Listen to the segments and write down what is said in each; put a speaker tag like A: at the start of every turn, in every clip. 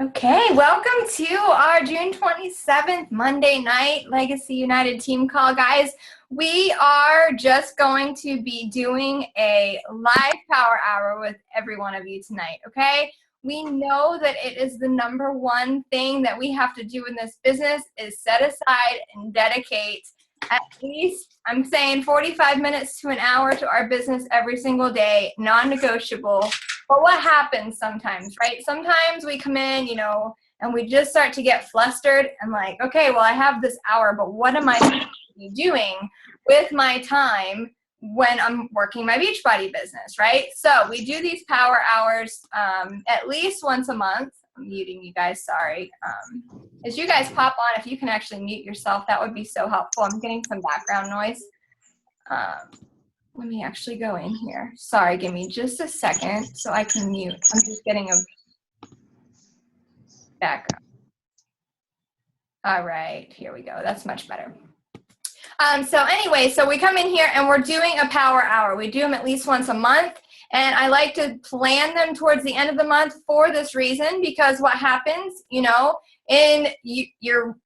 A: Okay, welcome to our June 27th Monday night Legacy United team call, guys. We are just going to be doing a live power hour with every one of you tonight, okay? We know that it is the number one thing that we have to do in this business is set aside and dedicate at least, I'm saying 45 minutes to an hour to our business every single day, non-negotiable. But what happens sometimes, right? Sometimes we come in, and we just start to get flustered and like, okay, well, I have this hour, but what am I supposed to be doing with my time when I'm working my Beachbody business, right? So we do these power hours at least once a month. I'm muting you guys, sorry. As you guys pop on, if you can actually mute yourself, that would be so helpful. I'm getting some background noise. Let me actually go in here. Sorry, give me just a second so I can mute. I'm just getting a backup. All right, here we go. That's much better. So anyway, so we come in here and we're doing a power hour. We do them at least once a month. And I like to plan them towards the end of the month for this reason, because what happens, you're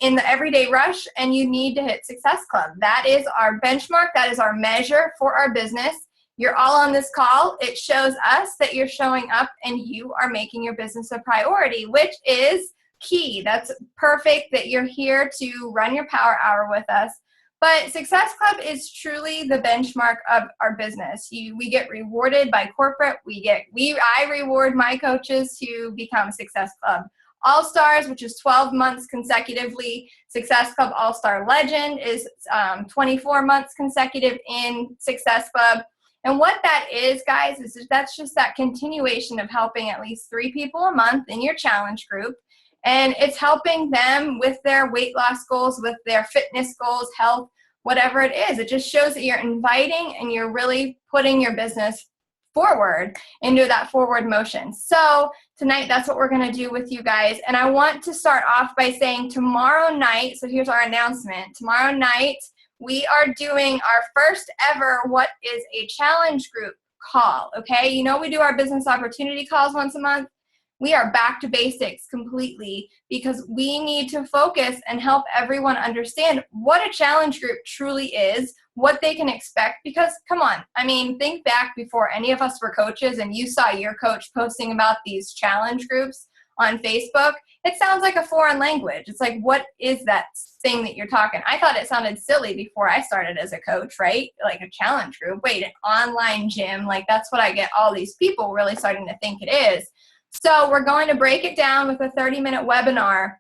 A: in the everyday rush and you need to hit Success Club. That is our benchmark. That is our measure for our business. You're all on this call. It shows us that you're showing up and you are making your business a priority, which is key. That's perfect that you're here to run your power hour with us. But Success Club is truly the benchmark of our business. We get rewarded by corporate. I reward my coaches to become Success Club All-Stars, which is 12 months consecutively. Success Club All-Star Legend is 24 months consecutive in Success Club. And what that is, guys, is that's just that continuation of helping at least 3 people a month in your challenge group. And it's helping them with their weight loss goals, with their fitness goals, health, whatever it is. It just shows that you're inviting and you're really putting your business forward into that forward motion. So tonight, that's what we're going to do with you guys. And I want to start off by saying tomorrow night, so here's our announcement. Tomorrow night, we are doing our first ever What is a Challenge Group call, okay? We do our business opportunity calls once a month. We are back to basics completely because we need to focus and help everyone understand what a challenge group truly is, what they can expect. Because, come on, think back before any of us were coaches and you saw your coach posting about these challenge groups on Facebook. It sounds like a foreign language. It's like, what is that thing that you're talking? I thought it sounded silly before I started as a coach, right? Like a challenge group. Wait, an online gym? Like that's what I get all these people really starting to think it is. So we're going to break it down with a 30-minute webinar.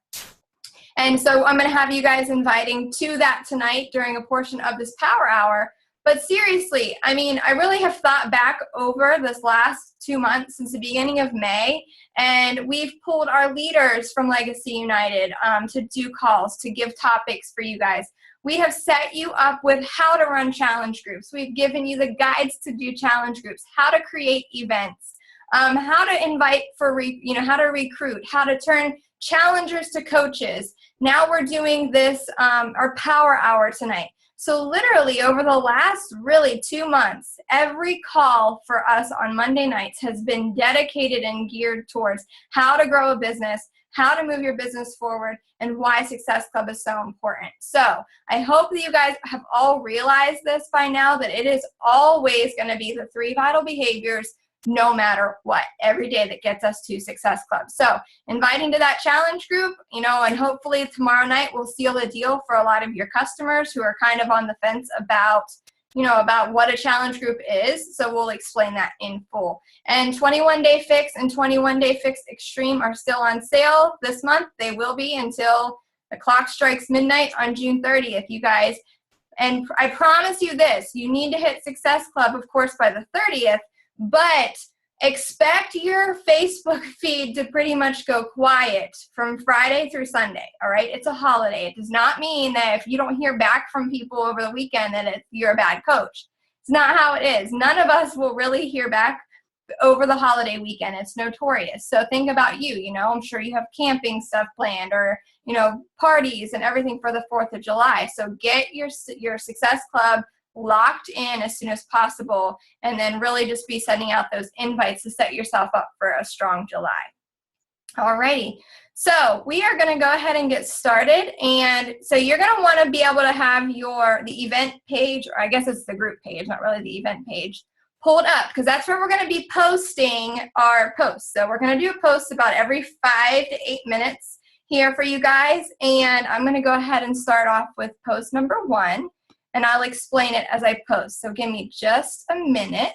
A: And so I'm going to have you guys inviting to that tonight during a portion of this power hour. But seriously, I really have thought back over this last 2 months since the beginning of May, and we've pulled our leaders from Legacy United to do calls, to give topics for you guys. We have set you up with how to run challenge groups. We've given you the guides to do challenge groups, how to create events, how to invite for, how to recruit, how to turn challengers to coaches. Now we're doing this, our power hour tonight. So literally over the last 2 months, every call for us on Monday nights has been dedicated and geared towards how to grow a business, how to move your business forward, and why Success Club is so important. So I hope that you guys have all realized this by now, that it is always going to be the 3 vital behaviors no matter what, every day that gets us to Success Club. So inviting to that challenge group, and hopefully tomorrow night we'll seal the deal for a lot of your customers who are kind of on the fence about, about what a challenge group is. So we'll explain that in full. And 21 Day Fix and 21 Day Fix Extreme are still on sale this month. They will be until the clock strikes midnight on June 30th, you guys. And I promise you this, you need to hit Success Club, of course, by the 30th, but expect your Facebook feed to pretty much go quiet from Friday through Sunday, all right? It's a holiday. It does not mean that if you don't hear back from people over the weekend that you're a bad coach. It's not how it is. None of us will really hear back over the holiday weekend. It's notorious. So think about you, I'm sure you have camping stuff planned or, parties and everything for the 4th of July. So get your Success Club locked in as soon as possible, and then really just be sending out those invites to set yourself up for a strong July. Alrighty, so we are going to go ahead and get started. And so you're going to want to be able to have the event page, or I guess it's the group page, not really the event page, pulled up, because that's where we're going to be posting our posts. So we're going to do a post about every 5 to 8 minutes here for you guys. And I'm going to go ahead and start off with post number 1, and I'll explain it as I post. So give me just a minute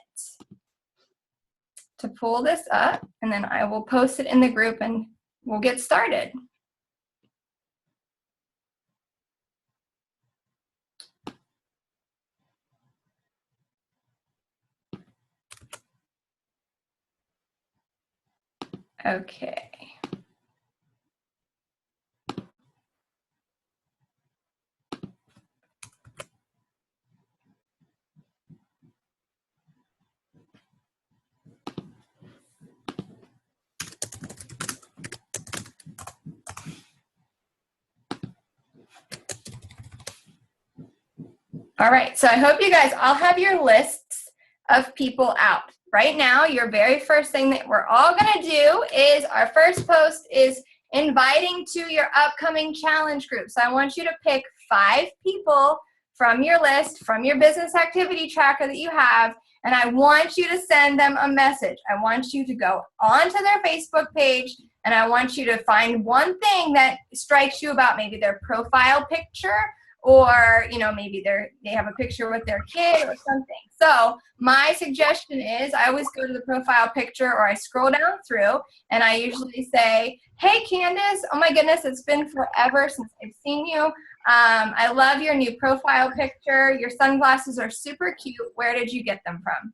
A: to pull this up, and then I will post it in the group and we'll get started. Okay. All right, so I hope you guys all have your lists of people out. Right now, your very first thing that we're all gonna do is, our first post is inviting to your upcoming challenge group. So I want you to pick 5 people from your list, from your business activity tracker that you have, and I want you to send them a message. I want you to go onto their Facebook page, and I want you to find one thing that strikes you about maybe their profile picture, or maybe they have a picture with their kid or something. So my suggestion is, I always go to the profile picture, or I scroll down through, and I usually say, hey Candace, oh my goodness, it's been forever since I've seen you. I love your new profile picture. Your sunglasses are super cute. Where did you get them from?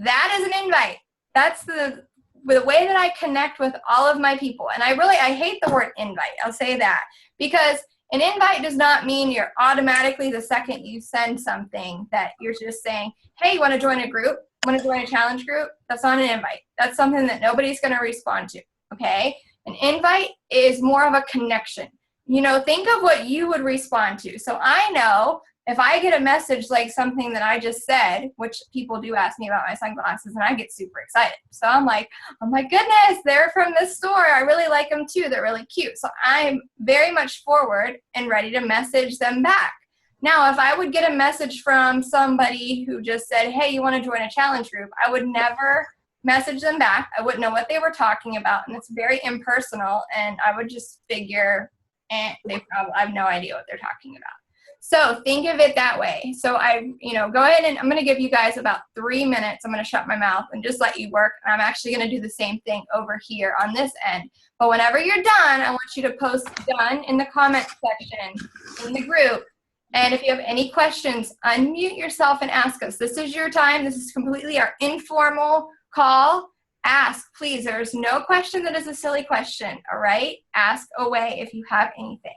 A: That is an invite. That's the way that I connect with all of my people. And I hate the word invite. I'll say that, because an invite does not mean you're automatically, the second you send something, that you're just saying, hey, you want to join a group? Want to join a challenge group? That's not an invite. That's something that nobody's going to respond to, okay? An invite is more of a connection. Think of what you would respond to. So I know if I get a message like something that I just said, which people do ask me about my sunglasses, and I get super excited. So I'm like, oh my goodness, they're from this store. I really like them too. They're really cute. So I'm very much forward and ready to message them back. Now, if I would get a message from somebody who just said, hey, you want to join a challenge group, I would never message them back. I wouldn't know what they were talking about, and it's very impersonal, and I would just figure, I have no idea what they're talking about. So think of it that way. So go ahead, and I'm going to give you guys about 3 minutes. I'm going to shut my mouth and just let you work. And I'm actually going to do the same thing over here on this end. But whenever you're done, I want you to post done in the comment section in the group. And if you have any questions, unmute yourself and ask us. This is your time. This is completely our informal call. Ask, please. There's no question that is a silly question, all right? Ask away if you have anything.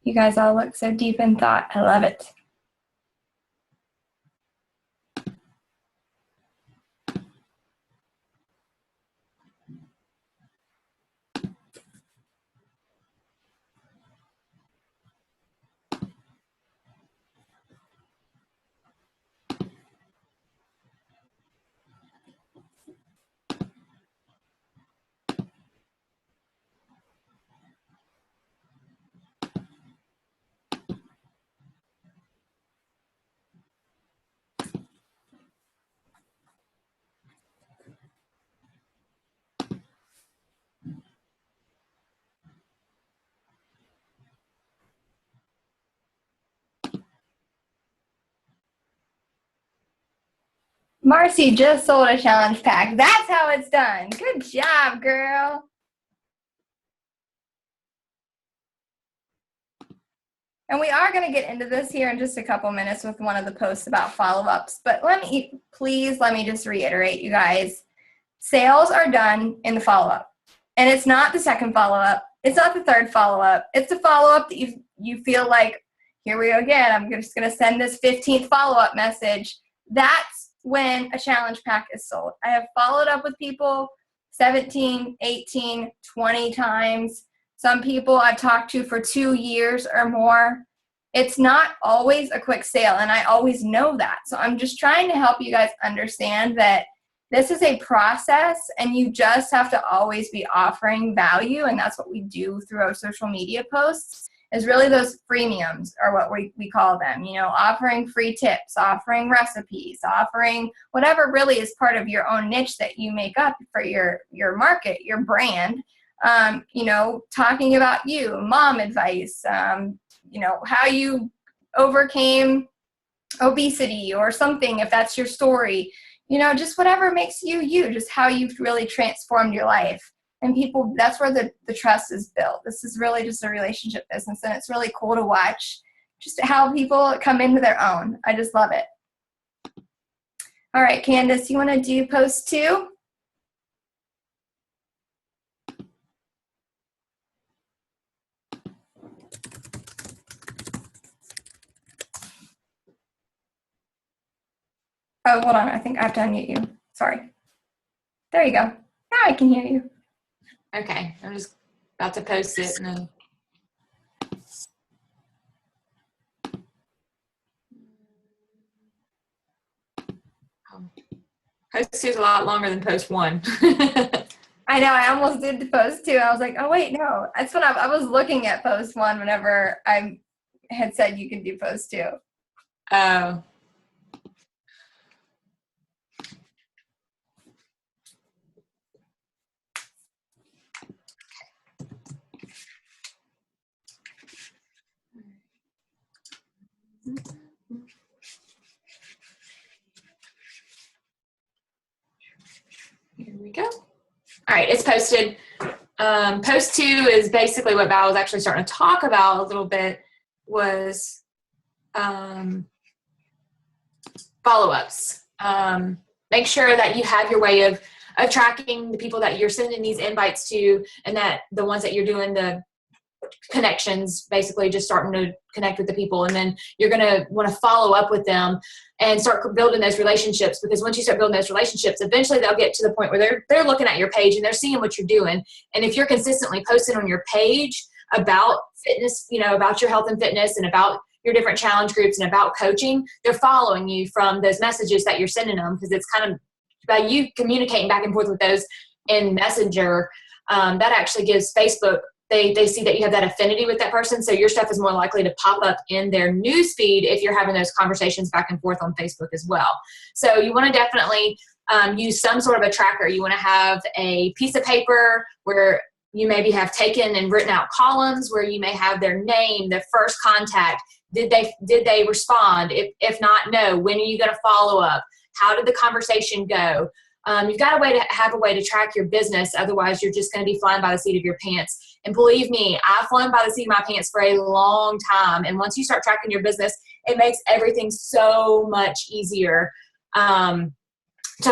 A: You guys all look so deep in thought. I love it. Marcy just sold a challenge pack. That's how it's done. Good job, girl. And we are going to get into this here in just a couple minutes with one of the posts about follow-ups. But let me just reiterate, you guys. Sales are done in the follow-up. And it's not the second follow-up. It's not the third follow-up. It's the follow-up that you feel like, here we go again. I'm just going to send this 15th follow-up message. That's when a challenge pack is sold. I have followed up with people 17, 18, 20 times. Some people I've talked to for 2 years or more. It's not always a quick sale, and I always know that. So I'm just trying to help you guys understand that this is a process, and you just have to always be offering value, and that's what we do through our social media posts, is really those freemiums are what we call them, offering free tips, offering recipes, offering whatever really is part of your own niche that you make up for your market, your brand. Talking about you, mom advice, how you overcame obesity or something, if that's your story, just whatever makes you, just how you've really transformed your life. And people, that's where the trust is built. This is really just a relationship business, and it's really cool to watch just how people come into their own. I just love it. All right, Candace, you want to do post 2? Oh, hold on. I think I have to unmute you. Sorry. There you go. Now I can hear you.
B: Okay. I'm just about to post it. And then... Post 2 is a lot longer than post 1.
A: I know. I almost did the post 2. I was like, oh, wait, no. That's when I was looking at post 1 whenever I had said you could do post 2.
B: Oh. Here we go. All right, it's posted. Post 2 is basically what Val was actually starting to talk about a little bit, was follow-ups. Make sure that you have your way of tracking the people that you're sending these invites to, and that the ones that you're doing the connections, basically just starting to connect with the people, and then you're going to want to follow up with them and start building those relationships, because once you start building those relationships, eventually they'll get to the point where they're looking at your page and they're seeing what you're doing. And if you're consistently posting on your page about fitness, about your health and fitness, and about your different challenge groups, and about coaching, they're following you from those messages that you're sending them, because it's kind of by you communicating back and forth with those in Messenger. That actually gives Facebook, they see that you have that affinity with that person, so your stuff is more likely to pop up in their news feed if you're having those conversations back and forth on Facebook as well. So you want to definitely use some sort of a tracker. You want to have a piece of paper where you maybe have taken and written out columns where you may have their name, their first contact. Did they respond? If not, no. When are you going to follow up? How did the conversation go? You've got to have a way to track your business. Otherwise, you're just going to be flying by the seat of your pants. And believe me, I've flown by the seat of my pants for a long time. And once you start tracking your business, it makes everything so much easier to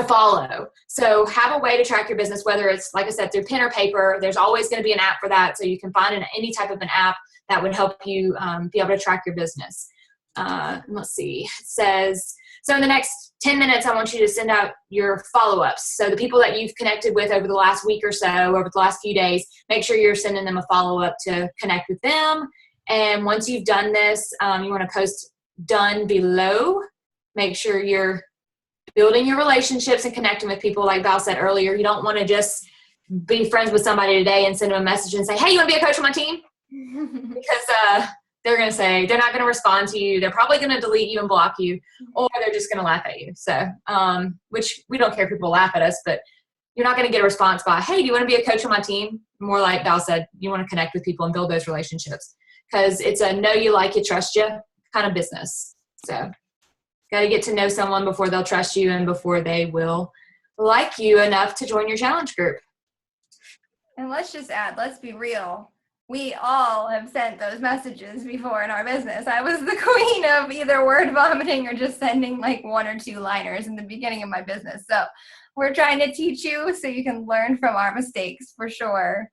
B: follow. So have a way to track your business, whether it's, like I said, through pen or paper. There's always going to be an app for that. So you can find any type of an app that would help you be able to track your business. Let's see. It says, so in the next 10 minutes, I want you to send out your follow-ups. So the people that you've connected with over the last week or so, over the last few days, make sure you're sending them a follow-up to connect with them. And once you've done this, you want to post done below. Make sure you're building your relationships and connecting with people. Like Val said earlier, you don't want to just be friends with somebody today and send them a message and say, hey, you want to be a coach on my team? Because they're going to say, they're not going to respond to you. They're probably going to delete you and block you, or they're just going to laugh at you. So, which we don't care if people laugh at us, but you're not going to get a response by, hey, do you want to be a coach on my team? More like Val said, you want to connect with people and build those relationships, because it's a know you, like you, trust you kind of business. So Got to get to know someone before they'll trust you and before they will like you enough to join your challenge group.
A: And let's just add, let's be real. We all have sent those messages before in our business. I was the queen of either word vomiting or just sending like 1 or 2 liners in the beginning of my business. So we're trying to teach you so you can learn from our mistakes for sure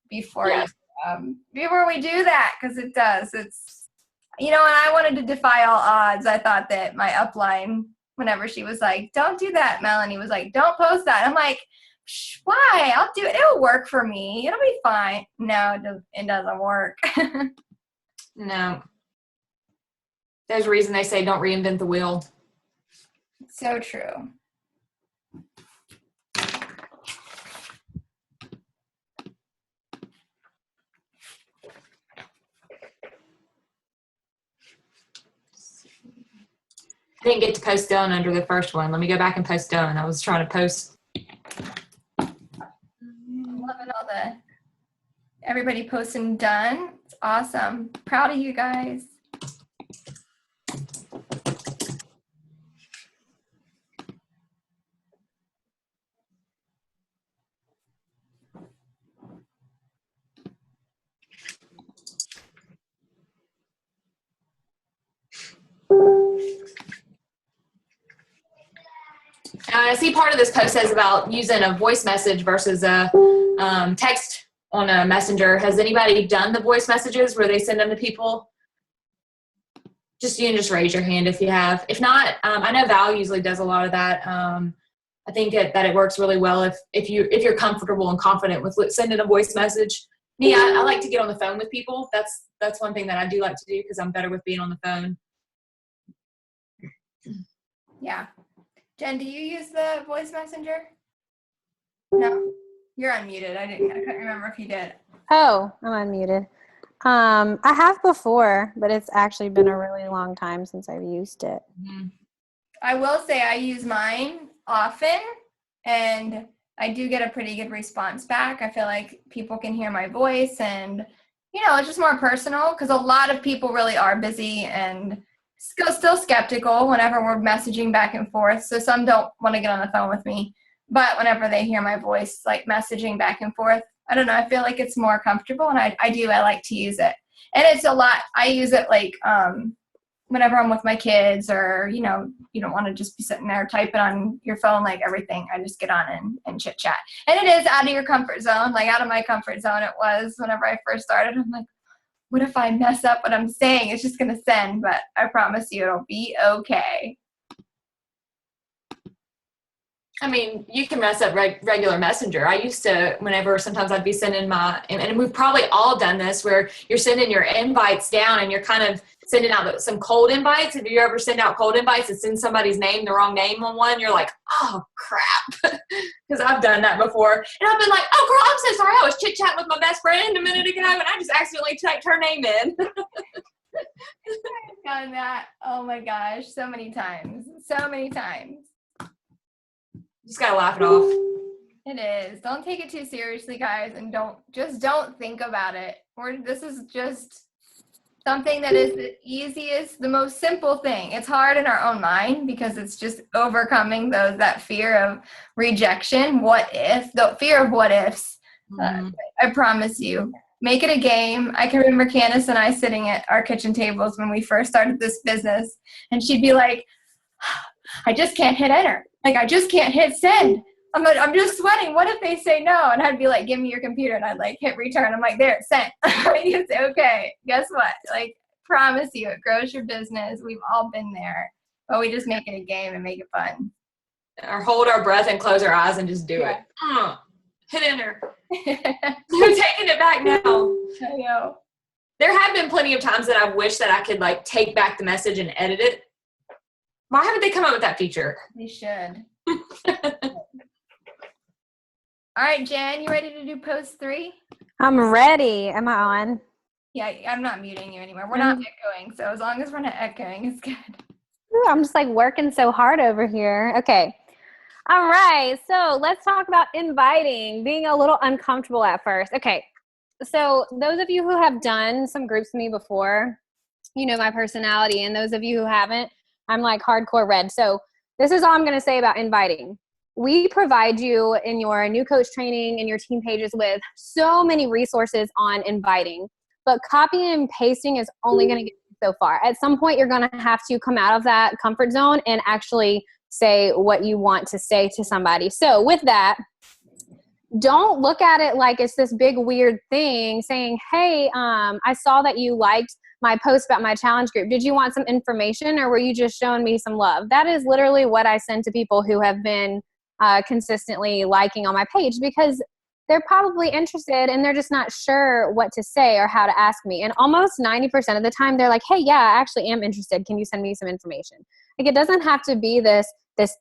A: before before we do that, because it does. It's, you know, and I wanted to defy all odds. I thought that my upline, whenever she was like, don't do that, Melanie was like, don't post that. I'm like, why? I'll do it. It'll work for me. It'll be fine. No, it doesn't work.
B: No. There's a reason they say don't reinvent the wheel.
A: So true.
B: I didn't get to post done under the first one. Let me go back and post done. I was trying to post.
A: I'm loving all everybody posting done. It's awesome. Proud of you guys.
B: I see part of this post says about using a voice message versus a text on a messenger. Has anybody done the voice messages where they send them to people? You can just raise your hand if you have. If not, I know Val usually does a lot of that. I think that it works really well if you're comfortable and confident with sending a voice message. Me, I like to get on the phone with people. That's one thing that I do like to do because I'm better with being on the phone.
A: Yeah. Jen, do you use the voice messenger? No, you're unmuted. I couldn't remember if you did.
C: Oh, I'm unmuted. I have before, but it's actually been a really long time since I've used it.
B: Mm-hmm.
A: I will say I use mine often, and I do get a pretty good response back. I feel like people can hear my voice, and, you know, it's just more personal because a lot of people really are busy and still skeptical whenever we're messaging back and forth. So some don't want to get on the phone with me, but whenever they hear my voice, like messaging back and forth, I don't know, I feel like it's more comfortable, and I like to use it. And it's a lot. I use it like whenever I'm with my kids, or, you know, you don't want to just be sitting there typing on your phone like everything. I just get on and chit chat. And it is out of your comfort zone, like out of my comfort zone it was whenever I first started. I'm like, what if I mess up what I'm saying? It's just going to send, but I promise you it'll be okay.
B: I mean, you can mess up regular messenger. I used to, sometimes I'd be sending and we've probably all done this, where you're sending your invites down and you're kind of sending out some cold invites. If you ever send out cold invites and send somebody's name, the wrong name on one, you're like, oh crap. Because I've done that before. And I've been like, oh girl, I'm so sorry. I was chit-chatting with my best friend a minute ago and I just accidentally typed her name in.
A: I've done that. Oh my gosh. So many times.
B: Just gotta laugh it off.
A: It is. Don't take it too seriously, guys, and don't think about it. This is just something that is the easiest, the most simple thing. It's hard in our own mind because it's just overcoming that fear of rejection. The fear of what ifs.
B: Mm-hmm.
A: I promise you. Make it a game. I can remember Candace and I sitting at our kitchen tables when we first started this business, and she'd be like, I just can't hit enter. Like, I just can't hit send. I'm just sweating. What if they say no? And I'd be like, give me your computer. And I'd like hit return. I'm like, there, sent. It's okay. Guess what? Like, promise you, it grows your business. We've all been there. But we just make it a game and make it fun.
B: Or hold our breath and close our eyes and just do it. Hit enter. You're taking it back now.
A: I know.
B: There have been plenty of times that I wish that I could like take back the message and edit it. Why haven't they come up with that feature?
A: They should. All right, Jen, you ready to do post 3?
C: I'm ready. Am I on?
A: Yeah, I'm not muting you anymore. We're not echoing, so as long as we're not echoing, it's good.
C: Ooh, I'm just like working so hard over here. Okay. All right. So let's talk about inviting, being a little uncomfortable at first. Okay. So those of you who have done some groups with me before, you know my personality. And those of you who haven't, I'm like hardcore red. So this is all I'm going to say about inviting. We provide you in your new coach training and your team pages with so many resources on inviting, but copying and pasting is only going to get you so far. At some point, you're going to have to come out of that comfort zone and actually say what you want to say to somebody. So with that, don't look at it like it's this big weird thing saying, hey, I saw that you liked my post about my challenge group. Did you want some information, or were you just showing me some love? That is literally what I send to people who have been consistently liking on my page, because they're probably interested and they're just not sure what to say or how to ask me. And almost 90% of the time they're like, hey, yeah, I actually am interested. Can you send me some information? Like, it doesn't have to be this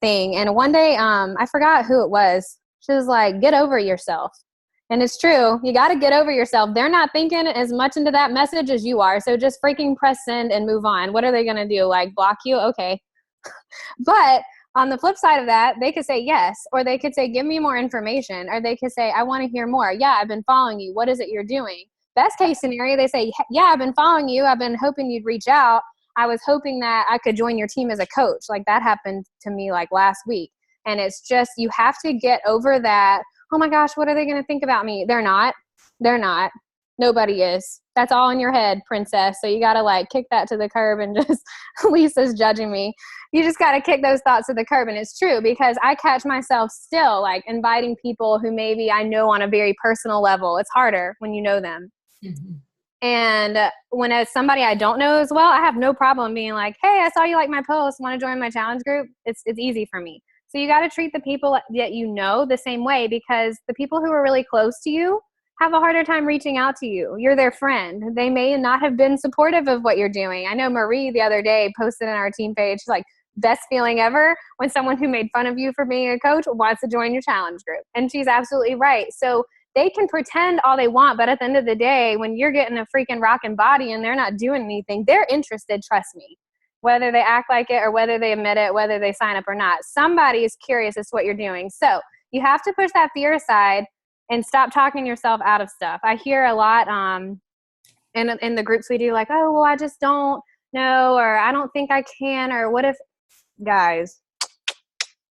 C: thing. And one day, I forgot who it was. She was like, get over yourself. And it's true. You got to get over yourself. They're not thinking as much into that message as you are. So just freaking press send and move on. What are they going to do? Like, block you? Okay. But on the flip side of that, they could say yes, or they could say, give me more information, or they could say, I want to hear more. Yeah, I've been following you. What is it you're doing? Best case scenario, they say, yeah, I've been following you. I've been hoping you'd reach out. I was hoping that I could join your team as a coach. Like, that happened to me like last week. And it's just, you have to get over that, oh my gosh, what are they going to think about me? They're not. Nobody is. That's all in your head, princess. So you got to like kick that to the curb and just, Lisa's judging me. You just got to kick those thoughts to the curb. And it's true, because I catch myself still like inviting people who maybe I know on a very personal level. It's harder when you know them. Mm-hmm. And when it's somebody I don't know as well, I have no problem being like, hey, I saw you like my post. Want to join my challenge group? It's easy for me. So you got to treat the people that you know the same way, because the people who are really close to you have a harder time reaching out to you. You're their friend. They may not have been supportive of what you're doing. I know Marie the other day posted in our team page, like, best feeling ever when someone who made fun of you for being a coach wants to join your challenge group. And she's absolutely right. So they can pretend all they want, but at the end of the day, when you're getting a freaking rockin' body and they're not doing anything, they're interested, trust me. Whether they act like it or whether they admit it, whether they sign up or not, somebody is curious as to what you're doing. So you have to push that fear aside and stop talking yourself out of stuff. I hear a lot in the groups we do, like, oh, well, I just don't know, or I don't think I can, or what if, guys,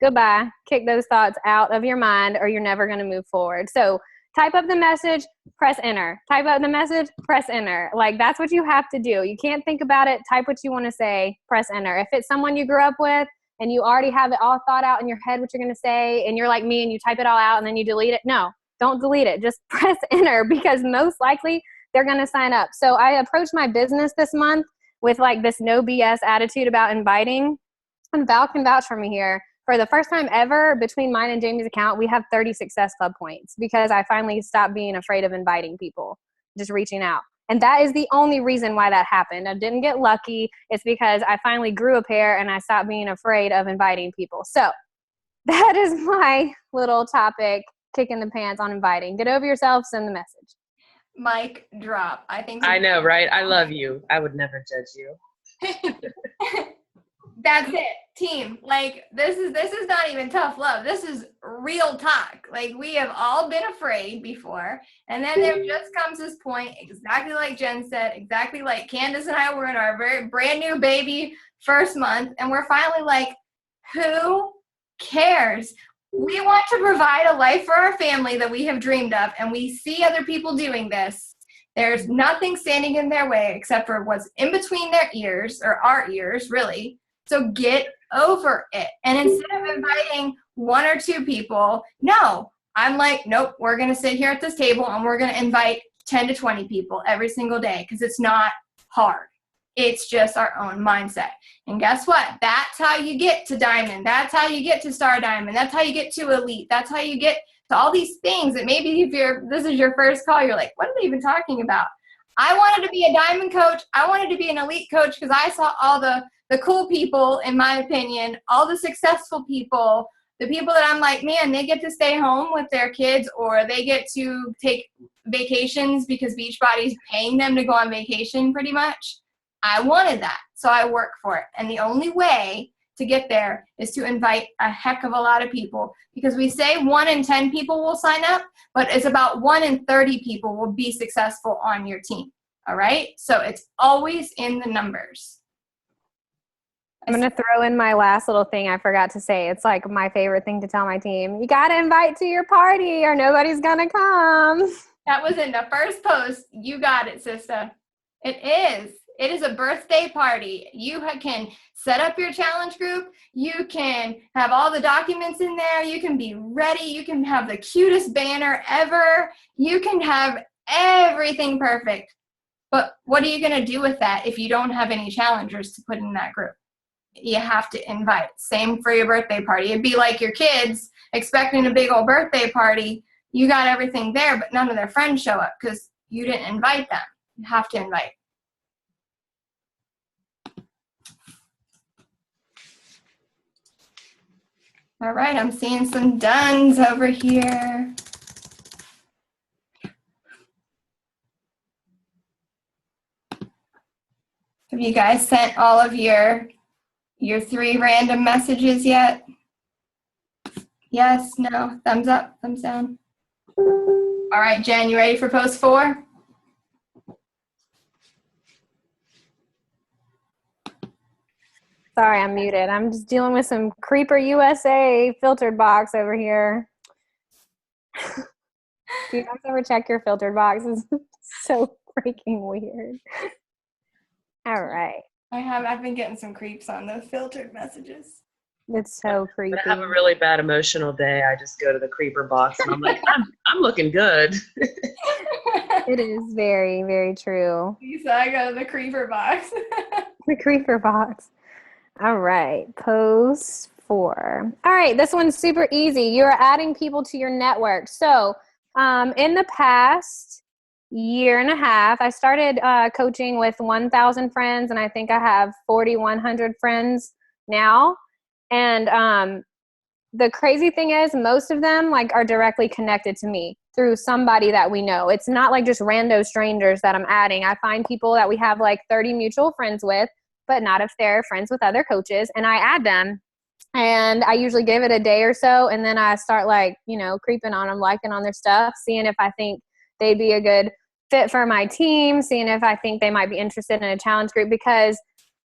C: goodbye. Kick those thoughts out of your mind, or you're never going to move forward. So type up the message, press enter. Type up the message, press enter. Like, that's what you have to do. You can't think about it. Type what you want to say, press enter. If it's someone you grew up with and you already have it all thought out in your head what you're going to say, and you're like me and you type it all out and then you delete it, no, don't delete it. Just press enter, because most likely they're going to sign up. So I approached my business this month with like this no BS attitude about inviting. And Val can vouch for me here. For the first time ever, between mine and Jamie's account, we have 30 Success Club points, because I finally stopped being afraid of inviting people, just reaching out. And that is the only reason why that happened. I didn't get lucky. It's because I finally grew a pair and I stopped being afraid of inviting people. So that is my little topic, kicking the pants on inviting. Get over yourself, send the message.
A: Mic drop.
D: I know, right? I love you. I would never judge you.
A: That's it, team. Like, this is not even tough love. This is real talk. Like, we have all been afraid before, and then there just comes this point, exactly like Jen said, exactly like Candace and I were in our very brand new baby first month, and we're finally like, who cares? We want to provide a life for our family that we have dreamed of, and we see other people doing this. There's nothing standing in their way except for what's in between their ears, or our ears, really. So get over it. And instead of inviting one or two people, no, I'm like, nope, we're going to sit here at this table and we're going to invite 10 to 20 people every single day, because it's not hard. It's just our own mindset. And guess what? That's how you get to diamond. That's how you get to star diamond. That's how you get to elite. That's how you get to all these things that maybe if this is your first call, you're like, what are they even talking about? I wanted to be a diamond coach. I wanted to be an elite coach because I saw all the cool people, in my opinion, all the successful people, the people that I'm like, man, they get to stay home with their kids, or they get to take vacations because Beachbody's paying them to go on vacation pretty much. I wanted that, so I work for it. And the only way to get there is to invite a heck of a lot of people, because we say 1 in 10 people will sign up, but it's about 1 in 30 people will be successful on your team. All right? So it's always in the numbers.
C: I'm going to throw in my last little thing I forgot to say. It's like my favorite thing to tell my team. You got to invite to your party or nobody's going to come.
A: That was in the first post. You got it, sister. It is. It is a birthday party. You can set up your challenge group. You can have all the documents in there. You can be ready. You can have the cutest banner ever. You can have everything perfect. But what are you going to do with that if you don't have any challengers to put in that group? You have to invite. Same for your birthday party. It'd be like your kids expecting a big old birthday party. You got everything there, but none of their friends show up because you didn't invite them. You have to invite. All right, I'm seeing some dones over here. Have you guys sent all of your 3 random messages yet? Yes, no, thumbs up, thumbs down. All right, Jen, you ready for post 4?
C: Sorry, I'm muted. I'm just dealing with some Creeper USA filtered box over here. Do you guys ever check your filtered box? It's so freaking weird. All right.
A: I've been getting some creeps on those filtered messages.
C: It's so creepy.
D: When I have a really bad emotional day, I just go to the creeper box and I'm like, I'm looking good.
C: It is very, very true.
A: Lisa, I go to the creeper box.
C: The creeper box. All right, post 4. All right, this one's super easy. You're adding people to your network. So in the past year and a half, I started coaching with 1,000 friends, and I think I have 4,100 friends now. And the crazy thing is most of them like are directly connected to me through somebody that we know. It's not like just rando strangers that I'm adding. I find people that we have like 30 mutual friends with, but not if they're friends with other coaches, and I add them. And I usually give it a day or so, and then I start like, creeping on them, liking on their stuff, seeing if I think they'd be a good fit for my team, seeing if I think they might be interested in a challenge group. Because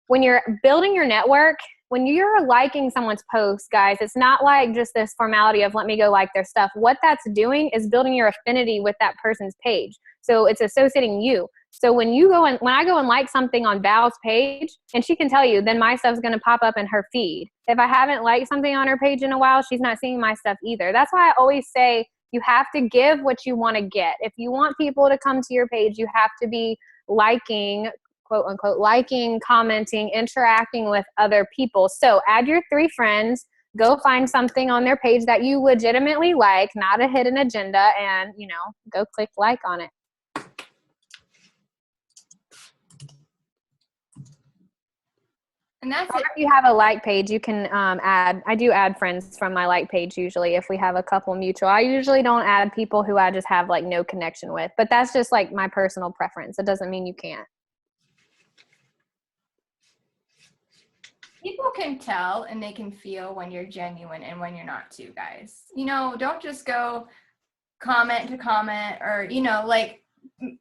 C: when you're building your network, when you're liking someone's post, guys, it's not like just this formality of let me go like their stuff. What that's doing is building your affinity with that person's page. So it's associating you. So when I go and like something on Val's page, and she can tell you, then my stuff's going to pop up in her feed. If I haven't liked something on her page in a while, she's not seeing my stuff either. That's why I always say you have to give what you want to get. If you want people to come to your page, you have to be liking, quote unquote, liking, commenting, interacting with other people. So add your 3 friends, go find something on their page that you legitimately like, not a hidden agenda, and, go click like on it.
A: And that's
C: or
A: it.
C: if you have a like page, you can I do add friends from my like page usually if we have a couple mutual. I usually don't add people who I just have like no connection with, but that's just like my personal preference. It doesn't mean you can't.
A: People can tell and they can feel when you're genuine and when you're not too, guys. Don't just go comment to comment or, like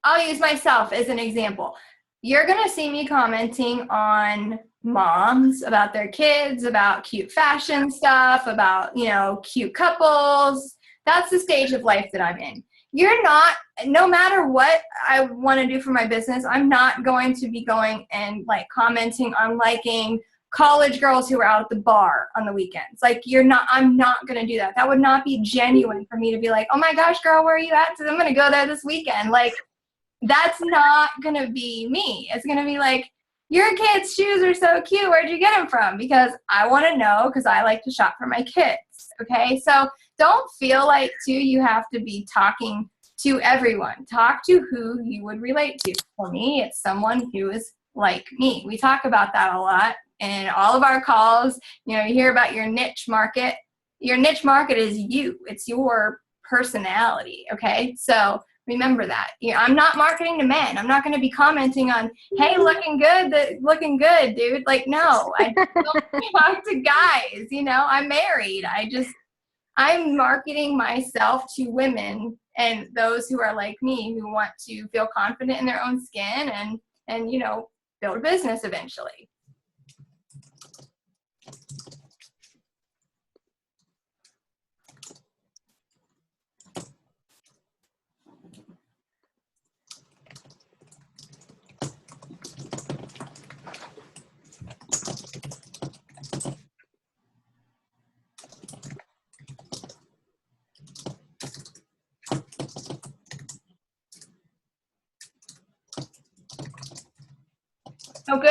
A: I'll use myself as an example. You're going to see me commenting on moms about their kids, about cute fashion stuff, about, cute couples. That's the stage of life that I'm in. You're not, no matter what I want to do for my business, I'm not going to be going and like commenting on liking college girls who are out at the bar on the weekends. Like I'm not going to do that. That would not be genuine for me to be like, oh my gosh, girl, where are you at? I'm going to go there this weekend. Like, that's not going to be me. It's going to be like, your kids' shoes are so cute. Where'd you get them from? Because I want to know, because I like to shop for my kids. Okay. So don't feel like too, you have to be talking to everyone. Talk to who you would relate to. For me, it's someone who is like me. We talk about that a lot in all of our calls. You hear about your niche market. Your niche market is you. It's your personality. Okay. So remember that. I'm not marketing to men. I'm not going to be commenting on, hey, looking good, dude. Like, no, I don't talk to guys. I'm married. I'm marketing myself to women and those who are like me, who want to feel confident in their own skin and build a business eventually.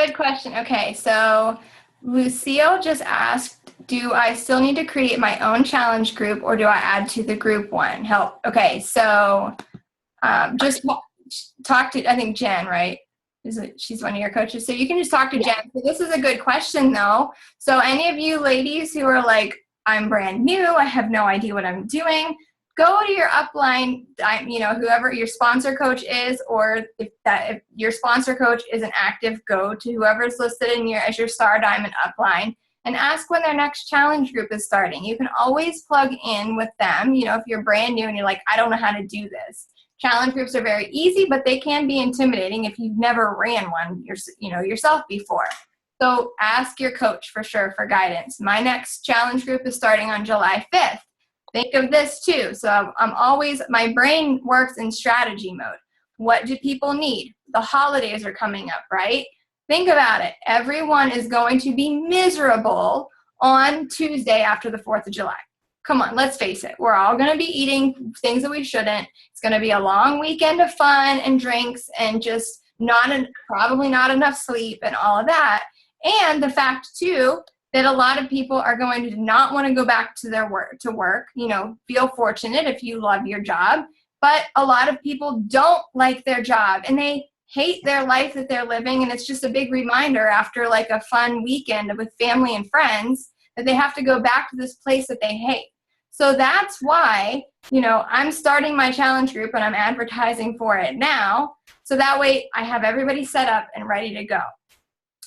A: good question. Okay, so Lucille just asked, do I still need to create my own challenge group or do I add to the group one? Help. Okay, so just talk to, I think, Jen, right? She's one of your coaches. So you can just talk to Jen. So this is a good question, though. So any of you ladies who are like, I'm brand new, I have no idea what I'm doing, go to your upline, whoever your sponsor coach is, or if your sponsor coach isn't active, go to whoever's listed as your Star Diamond upline and ask when their next challenge group is starting. You can always plug in with them, if you're brand new and you're like, I don't know how to do this. Challenge groups are very easy, but they can be intimidating if you've never ran one yourself before. So ask your coach for sure for guidance. My next challenge group is starting on July 5th. Think of this too. So my brain works in strategy mode. What do people need? The holidays are coming up, right? Think about it. Everyone is going to be miserable on Tuesday after the 4th of July. Come on, let's face it. We're all going to be eating things that we shouldn't. It's going to be a long weekend of fun and drinks and just probably not enough sleep and all of that. And the fact too that a lot of people are going to not want to go back to their work. Feel fortunate if you love your job, but a lot of people don't like their job and they hate their life that they're living. And it's just a big reminder after like a fun weekend with family and friends that they have to go back to this place that they hate. So that's why, I'm starting my challenge group and I'm advertising for it now. So that way I have everybody set up and ready to go.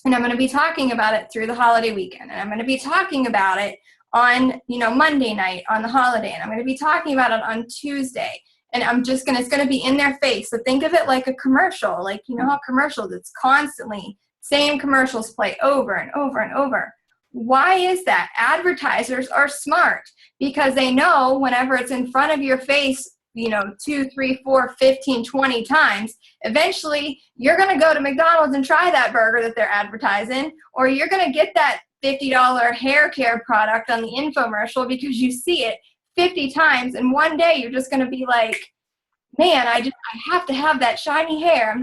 A: And I'm going to be talking about it through the holiday weekend. And I'm going to be talking about it on, Monday night on the holiday. And I'm going to be talking about it on Tuesday. And it's going to be in their face. So think of it like a commercial. Like, how commercials, it's constantly same commercials play over and over and over. Why is that? Advertisers are smart because they know whenever it's in front of your face, 2, 3, 4, 15, 20 times, eventually you're going to go to McDonald's and try that burger that they're advertising, or you're going to get that $50 hair care product on the infomercial because you see it 50 times. And one day you're just going to be like, man, I have to have that shiny hair.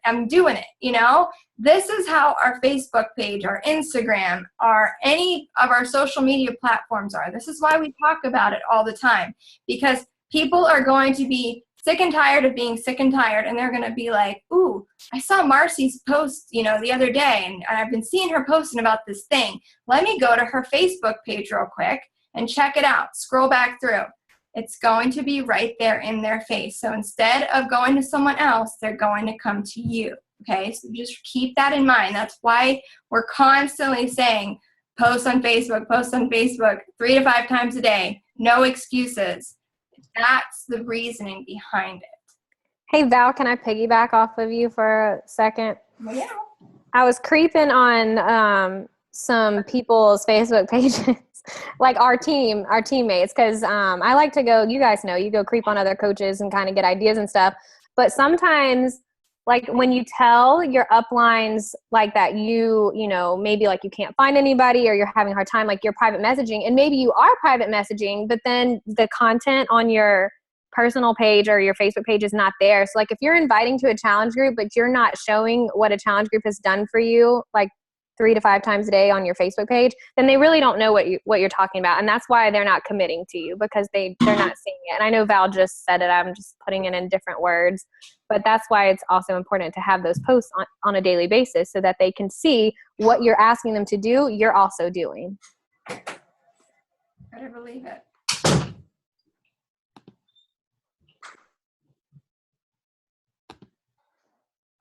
A: I'm doing it, This is how our Facebook page, our Instagram, any of our social media platforms are. This is why we talk about it all the time, because people are going to be sick and tired of being sick and tired, and they're going to be like, ooh, I saw Marcy's post, the other day, and I've been seeing her posting about this thing. Let me go to her Facebook page real quick and check it out. Scroll back through. It's going to be right there in their face. So instead of going to someone else, they're going to come to you. Okay, so just keep that in mind. That's why we're constantly saying, post on Facebook 3 to 5 times a day. No excuses. That's the reasoning behind it.
C: Hey, Val, can I piggyback off of you for a second?
A: Yeah.
C: I was creeping on some people's Facebook pages, like our teammates, because I like to go, you guys know, you go creep on other coaches and kind of get ideas and stuff. But sometimes, like when you tell your uplines like that, maybe like you can't find anybody or you're having a hard time, like you're private messaging, and maybe you are private messaging, but then the content on your personal page or your Facebook page is not there. So like if you're inviting to a challenge group, but you're not showing what a challenge group has done for you, like 3 to 5 times a day on your Facebook page, then they really don't know what you're talking about. And that's why they're not committing to you, because they're not seeing it. And I know Val just said it, I'm just putting it in different words, but that's why it's also important to have those posts on a daily basis so that they can see what you're asking them to do, you're also doing.
A: Better believe it.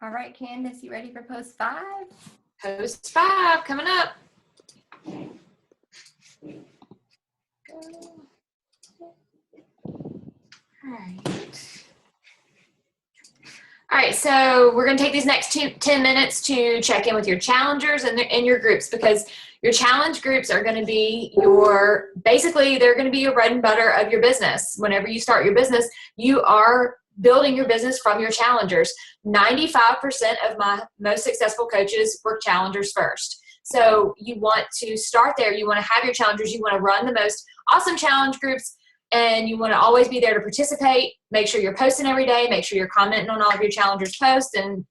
A: All right, Candace, you ready for post 5?
B: Post 5 coming up. All right, so we're going to take these next 10 minutes to check in with your challengers and your groups, because your challenge groups are going to be they're going to be your bread and butter of your business. Whenever you start your business, you are building your business from your challengers. 95% of my most successful coaches were challengers first. So you want to start there. You want to have your challengers. You want to run the most awesome challenge groups. and you want to always be there to participate. Make sure you're posting every day. Make sure you're commenting on all of your challengers' posts and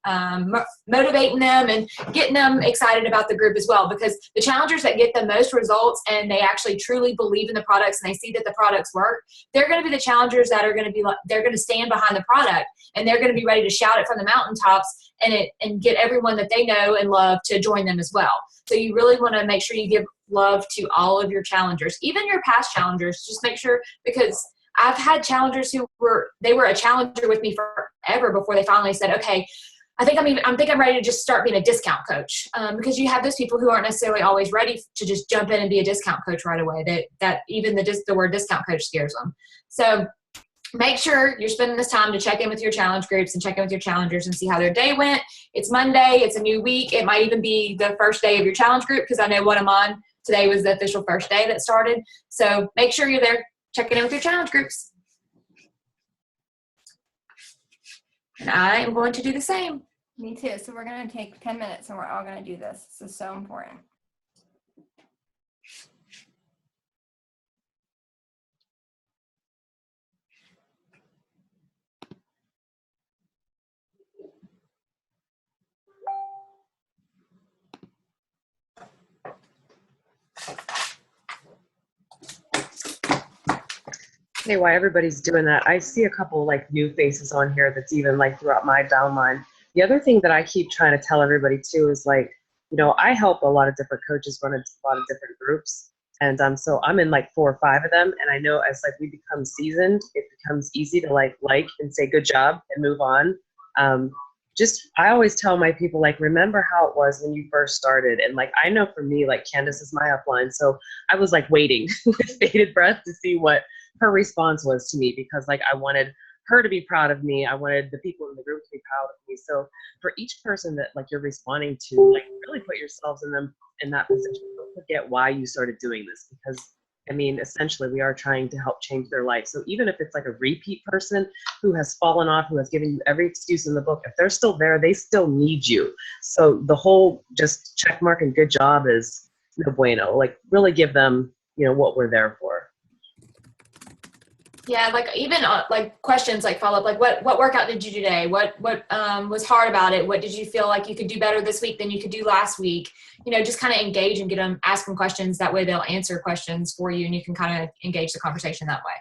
B: motivating them and getting them excited about the group as well, because the challengers that get the most results and they actually truly believe in the products and they see that the products work, they're going to be the challengers that are going to be like, they're going to stand behind the product and they're going to be ready to shout it from the mountaintops and get everyone that they know and love to join them as well. So you really want to make sure you give love to all of your challengers, even your past challengers. Just make sure, because I've had challengers who were a challenger with me forever before they finally said, okay, I think I'm ready to just start being a discount coach. Because you have those people who aren't necessarily always ready to just jump in and be a discount coach right away. That even the word discount coach scares them. So make sure you're spending this time to check in with your challenge groups and check in with your challengers and see how their day went. It's Monday. It's a new week. It might even be the first day of your challenge group, because I know one of mine today was the official first day that started. So make sure you're there checking in with your challenge groups. And I am going to do the same.
A: Me too. So we're going to take 10 minutes and we're all going to do this. This is so important.
D: Hey, while everybody's doing that, I see a couple like new faces on here that's even like throughout my downline. The other thing that I keep trying to tell everybody too is like, I help a lot of different coaches run a lot of different groups. And so I'm in like 4 or 5 of them. And I know as like we become seasoned, it becomes easy to like and say good job and move on. I always tell my people, like, remember how it was when you first started. And like, I know for me, like Candace is my upline. So I was like waiting with bated breath to see what her response was to me, because like I wanted her to be proud of me. I wanted the people in the group to be proud of me. So for each person that like you're responding to, like really put yourselves in that position. Don't forget why you started doing this, because I mean, essentially we are trying to help change their life. So even if it's like a repeat person who has fallen off, who has given you every excuse in the book, if they're still there, they still need you. So the whole just check mark and good job is no bueno. Like really give them, what we're there for.
B: Yeah, like even like questions, like follow up, like what workout did you do today? What was hard about it? What did you feel like you could do better this week than you could do last week? Just kind of engage and ask them questions. That way they'll answer questions for you and you can kind of engage the conversation that way.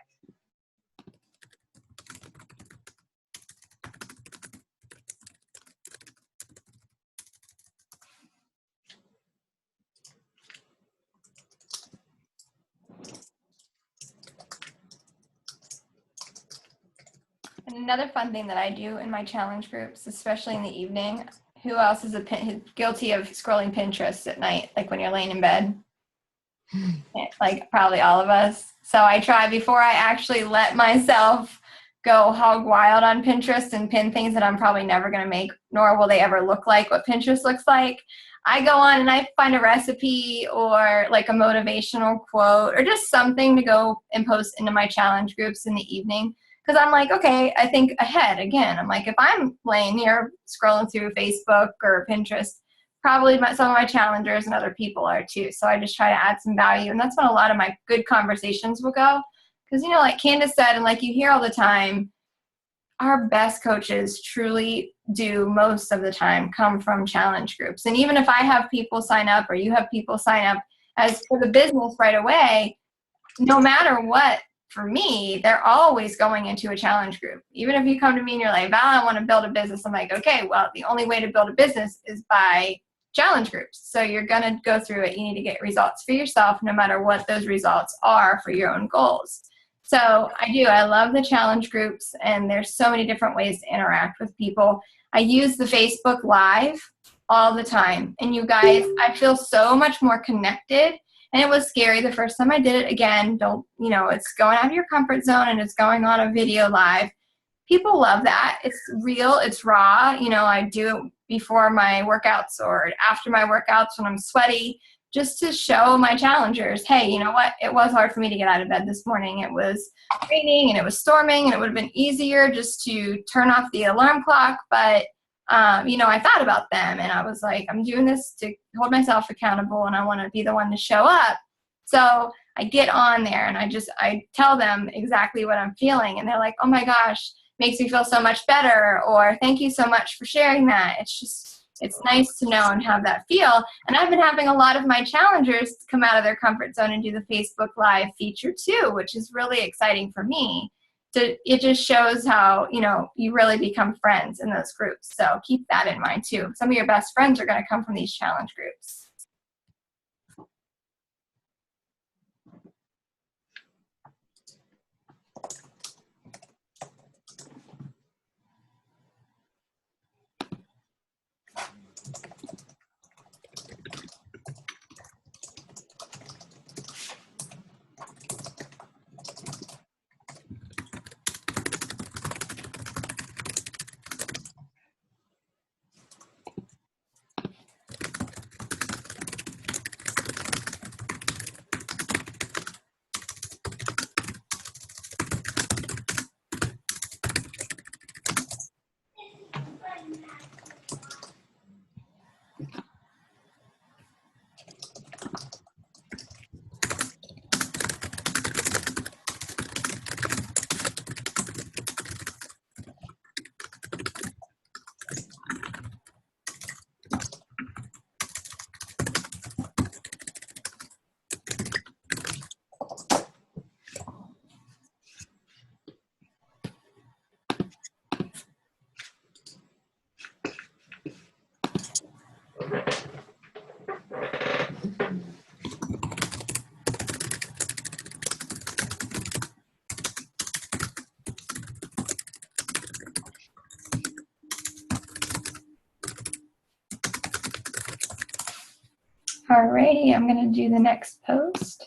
A: And another fun thing that I do in my challenge groups, especially in the evening, who else is guilty of scrolling Pinterest at night, like when you're laying in bed? Like probably all of us. So I try, before I actually let myself go hog wild on Pinterest and pin things that I'm probably never going to make, nor will they ever look like what Pinterest looks like. I go on and I find a recipe or like a motivational quote or just something to go and post into my challenge groups in the evening. Because I'm like, okay, I think ahead again. I'm like, if I'm laying here scrolling through Facebook or Pinterest, probably some of my challengers and other people are too. So I just try to add some value. And that's when a lot of my good conversations will go. Because, like Candace said, and like you hear all the time, our best coaches truly do most of the time come from challenge groups. And even if I have people sign up or you have people sign up as for the business right away, no matter what, for me, they're always going into a challenge group. Even if you come to me and you're like, Val, I want to build a business. I'm like, okay, well, the only way to build a business is by challenge groups. So you're going to go through it. You need to get results for yourself, no matter what those results are for your own goals. So I love the challenge groups, and there's so many different ways to interact with people. I use the Facebook Live all the time. And you guys, I feel so much more connected. And it was scary the first time I did it. Again, it's going out of your comfort zone and it's going on a video live. People love that. It's real. It's raw. I do it before my workouts or after my workouts when I'm sweaty, just to show my challengers, hey, you know what? It was hard for me to get out of bed this morning. It was raining and it was storming and it would have been easier just to turn off the alarm clock. But I thought about them and I was like, I'm doing this to hold myself accountable and I want to be the one to show up. So I get on there and I tell them exactly what I'm feeling, and they're like, oh my gosh, makes me feel so much better, or thank you so much for sharing that. It's nice to know and have that feel. And I've been having a lot of my challengers come out of their comfort zone and do the Facebook Live feature too, which is really exciting for me. It just shows how, you really become friends in those groups. So keep that in mind too. Some of your best friends are going to come from these challenge groups. Alrighty, I'm going to do the next post.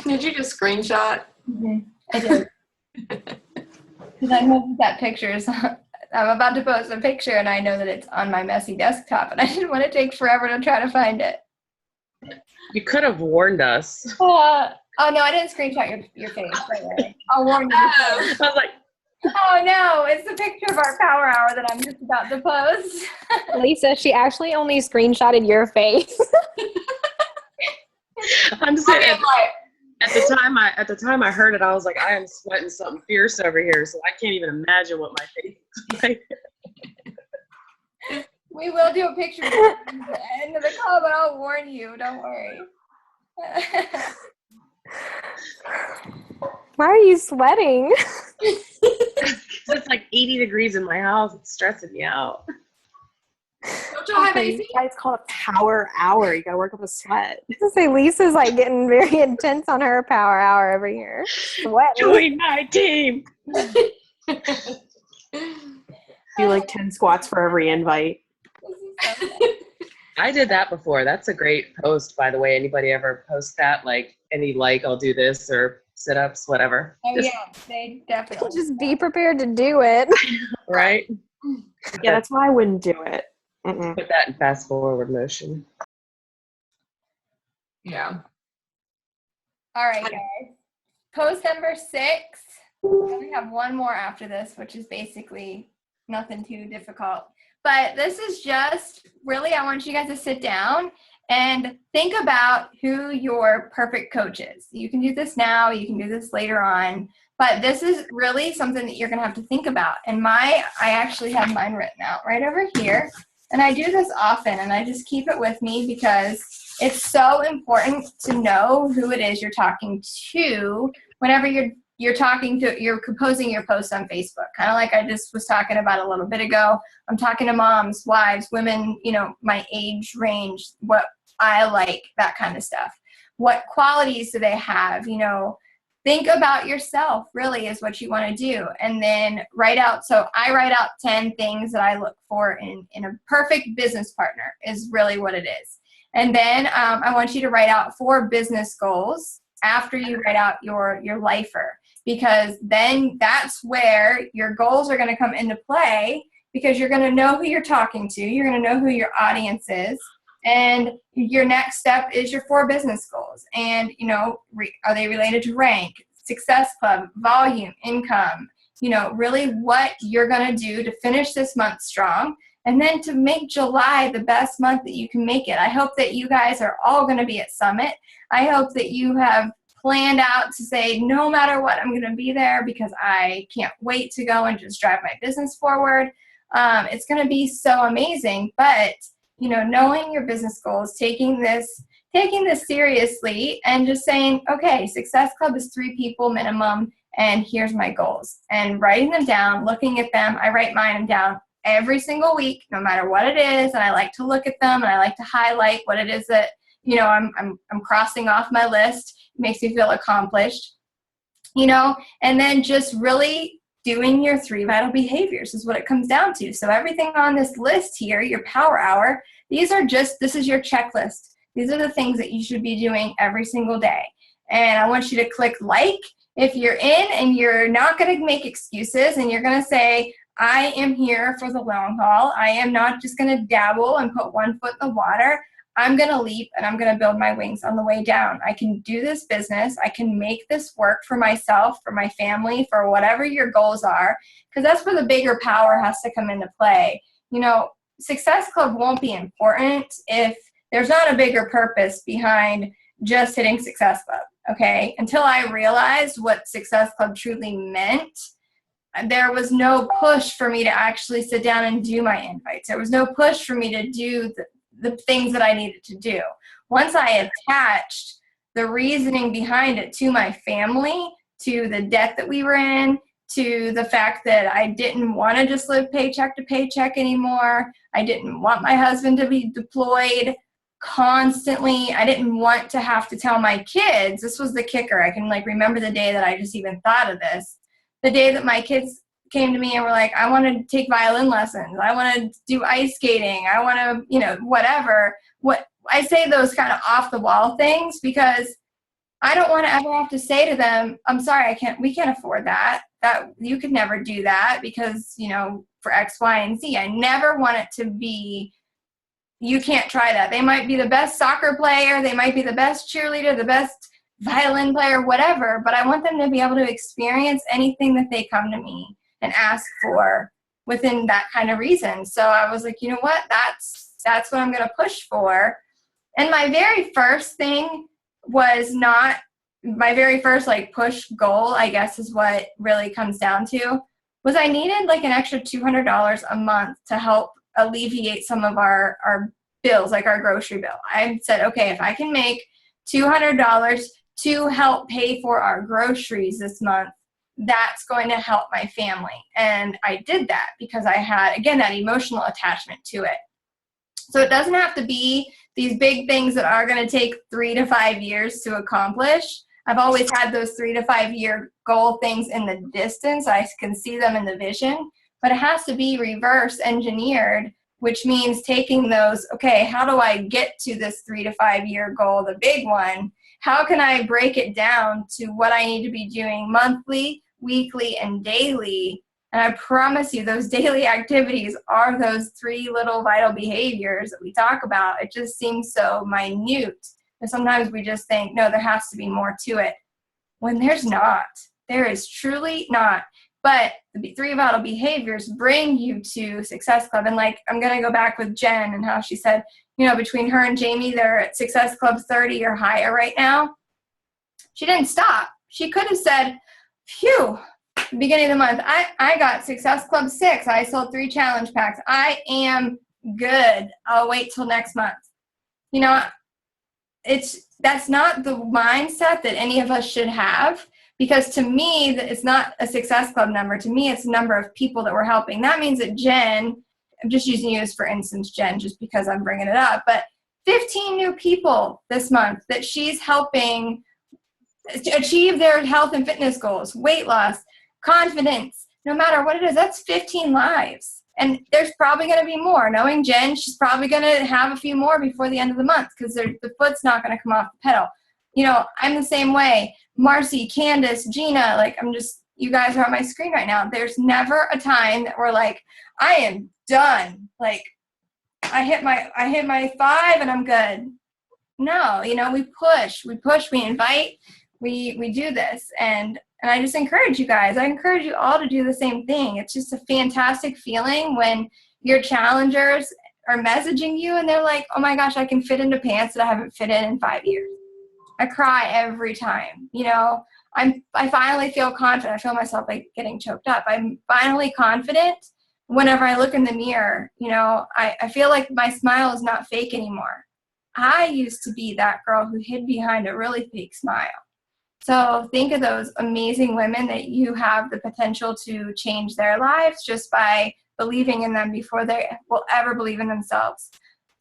B: Did you just screenshot?
A: Mm-hmm. I did. Because I know that picture is, I'm about to post a picture and I know that it's on my messy desktop and I didn't want to take forever to try to find it.
D: You could have warned us.
A: Oh no, I didn't screenshot your face. Don't worry. I'll warn you.
D: I was like,
A: Oh no, it's the picture of our power hour that I'm just about to post.
C: Lisa, she actually only screenshotted your face.
D: I'm saying at the time I heard it, I was like, I am sweating something fierce over here, so I can't even imagine what my face is like.
A: We will do a picture at the end of the call, but I'll warn you. Don't worry.
C: Why are you sweating?
D: It's like 80 degrees in my house. It's stressing me out.
B: Don't y'all have AC?
E: It's called a power hour. You gotta work up a sweat.
C: I was gonna say Lisa's like getting very intense on her power hour over here. Sweating.
D: Join my team.
E: Do like 10 squats for every invite.
D: I did that before. That's a great post, by the way. Anybody ever post that? Like, I'll do this, or sit-ups, whatever.
A: Oh yeah, they definitely.
C: Just be prepared to do it.
D: Right?
E: Yeah, that's why I wouldn't do it. Mm-mm.
D: Put that in fast forward motion.
B: Yeah.
A: All right, guys. Post number 6. We have one more after this, which is basically nothing too difficult. But this is just really, I want you guys to sit down and think about who your perfect coach is. You can do this now, you can do this later on, but this is really something that you're going to have to think about. And I actually have mine written out right over here. And I do this often, and I just keep it with me because it's so important to know who it is you're talking to whenever you're composing your posts on Facebook. Kind of like I just was talking about a little bit ago. I'm talking to moms, wives, women, my age range, what I like, that kind of stuff. What qualities do they have? think about yourself really is what you want to do. And then I write out 10 things that I look for in a perfect business partner is really what it is. And then I want you to write out 4 business goals after you write out your lifer, because then that's where your goals are going to come into play, because you're going to know who you're talking to. You're going to know who your audience is. And your next step is your 4 business goals. And, are they related to rank, Success Club, volume, income, really what you're going to do to finish this month strong, and then to make July the best month that you can make it. I hope that you guys are all going to be at Summit. I hope that you have planned out to say, no matter what, I'm going to be there because I can't wait to go and just drive my business forward. It's going to be so amazing. But knowing your business goals, taking this seriously, and just saying, okay, Success Club is 3 people minimum, and here's my goals. And writing them down, looking at them. I write mine down every single week, no matter what it is, and I like to look at them, and I like to highlight what it is that I'm crossing off my list. It makes me feel accomplished, and then just really doing your 3 vital behaviors is what it comes down to. So everything on this list here, your power hour, this is your checklist. These are the things that you should be doing every single day. And I want you to click like if you're in, and you're not going to make excuses, and you're going to say, I am here for the long haul. I am not just going to dabble and put one foot in the water. I'm going to leap, and I'm going to build my wings on the way down. I can do this business. I can make this work for myself, for my family, for whatever your goals are, because that's where the bigger power has to come into play. Success Club won't be important if there's not a bigger purpose behind just hitting Success Club, okay? Until I realized what Success Club truly meant, there was no push for me to actually sit down and do my invites. There was no push for me to do the things that I needed to do. Once I attached the reasoning behind it to my family, to the debt that we were in, to the fact that I didn't want to just live paycheck to paycheck anymore. I didn't want my husband to be deployed constantly. I didn't want to have to tell my kids. This was the kicker. I can remember the day that I just even thought of this. The day that my kids came to me and were like, I want to take violin lessons. I want to do ice skating. I want to, whatever. What I say those kind of off the wall things, because I don't want to ever have to say to them, I'm sorry, we can't afford that. That you could never do that because, for X, Y, and Z. I never want it to be, you can't try that. They might be the best soccer player. They might be the best cheerleader, the best violin player, whatever. But I want them to be able to experience anything that they come to me and ask for within that kind of reason. So I was like, you know what? That's what I'm going to push for. And my very first thing was not my very first push goal, I guess is what really comes down to, was I needed an extra $200 a month to help alleviate some of our bills, our grocery bill. I said, okay, if I can make $200 to help pay for our groceries this month, that's going to help my family. And I did that because I had, again, that emotional attachment to it. So it doesn't have to be these big things that are going to take 3 to 5 years to accomplish. I've always had those 3 to 5 year goal things in the distance. I can see them in the vision, but it has to be reverse engineered, which means taking those, okay, how do I get to this 3 to 5 year goal, the big one? How can I break it down to what I need to be doing monthly, weekly, and daily? And I promise you, those daily activities are those 3 little vital behaviors that we talk about. It just seems so minute. And sometimes we just think, no, there has to be more to it. When there's not. There is truly not. But the 3 vital behaviors bring you to Success Club. And I'm going to go back with Jen and how she said, between her and Jamie, they're at Success Club 30 or higher right now. She didn't stop. She could have said, phew, beginning of the month, I got Success Club 6. I sold 3 challenge packs. I am good. I'll wait till next month. That's not the mindset that any of us should have, because to me, it's not a Success Club number. To me, it's a number of people that we're helping. That means that Jen, I'm just using you as for instance, Jen, just because I'm bringing it up, but 15 new people this month that she's helping achieve their health and fitness goals, weight loss, confidence, no matter what it is. That's 15 lives. And there's probably going to be more. Knowing Jen, she's probably going to have a few more before the end of the month because the foot's not going to come off the pedal. You know, I'm the same way. Marcy, Candace, Gina, like you guys are on my screen right now. There's never a time that we're like, I am done. Like, I hit my 5 and I'm good. No, you know, we push, we invite, we do this. And I just encourage you guys. I encourage you all to do the same thing. It's just a fantastic feeling when your challengers are messaging you and they're like, oh my gosh, I can fit into pants that I haven't fit in 5 years. I cry every time. You know, I finally feel confident. I feel myself like getting choked up. I'm finally confident whenever I look in the mirror. You know, I feel like my smile is not fake anymore. I used to be that girl who hid behind a really fake smile. So think of those amazing women that you have the potential to change their lives just by believing in them before they will ever believe in themselves.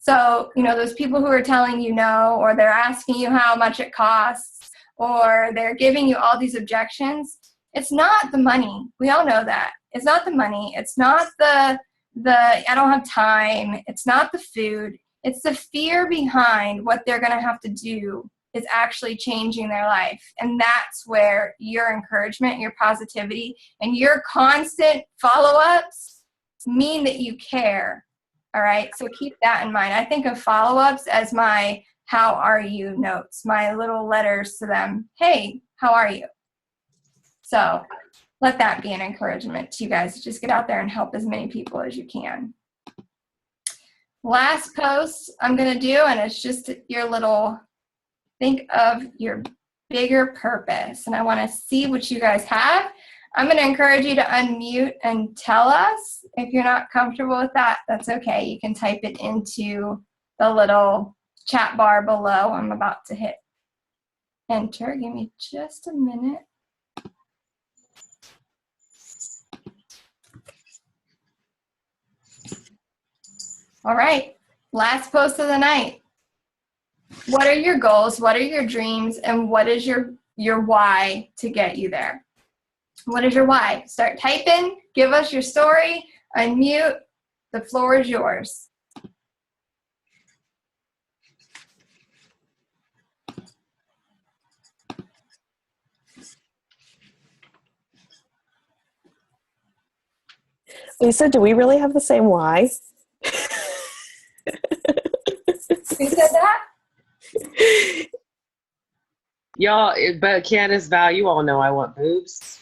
A: So, you know, those people who are telling you no, or they're asking you how much it costs, or they're giving you all these objections, it's not the money. We all know that. It's not the money. It's not the I don't have time. It's not the food. It's the fear behind what they're going to have to do is actually changing their life. And that's where your encouragement, your positivity, and your constant follow-ups mean that you care. All right? So keep that in mind. I think of follow-ups as my how are you notes, my little letters to them. Hey, how are you? So let that be an encouragement to you guys to just get out there and help as many people as you can. Last post I'm going to do, and it's just your little think of your bigger purpose. And I want to see what you guys have. I'm going to encourage you to unmute and tell us. If you're not comfortable with that, that's okay. You can type it into the little chat bar below. I'm about to hit enter. Give me just a minute. All right, last post of the night. What are your goals? What are your dreams? And what is your why to get you there? What is your why? Start typing. Give us your story. Unmute. The floor is yours.
E: Lisa, do we really have the same why?
A: Who said that?
D: Y'all, but Candace, Val, you all know I want boobs.